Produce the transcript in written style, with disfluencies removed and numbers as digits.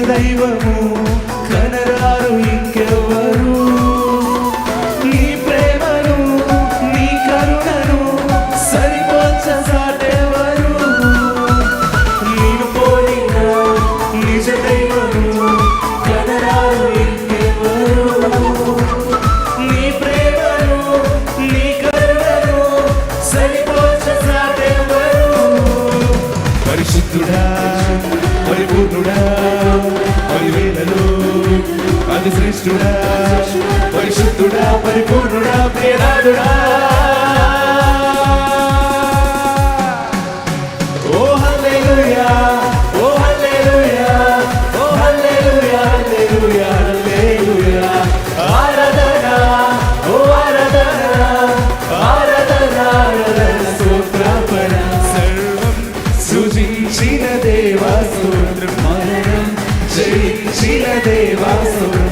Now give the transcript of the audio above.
దైవము కనరారు ఇంకెవ్వరు. నీ ప్రేమను నీ కరుణను సరిపోల్చసాటెవరు. నేను పోలిన నిజ దైవము కనరారు ఇంకెవ్వరు. నీ ప్రేమను నీ కరుణను సరిపోల్చసాటెవరు. పరిశుద్ధుడా పరిపూర్ణుడా పరివేలలో అతి శ్రేష్ఠుడా పరిశుద్ధుడా పరిపూర్ణుడా ప్రియనాథుడా. ఓ హల్లెలూయా ఓ హల్లెలూయా ఓ హల్లెలూయా హల్లెలూయా హల్లెలూయా. ఆరాధన ఓ ఆరాధన ఆరాధన ఆరాధన స్తోత్రార్పణ. సర్వం సృజించిన దేవా స్తోత్రం. మరణం జయించిన దేవా స్తోత్రం.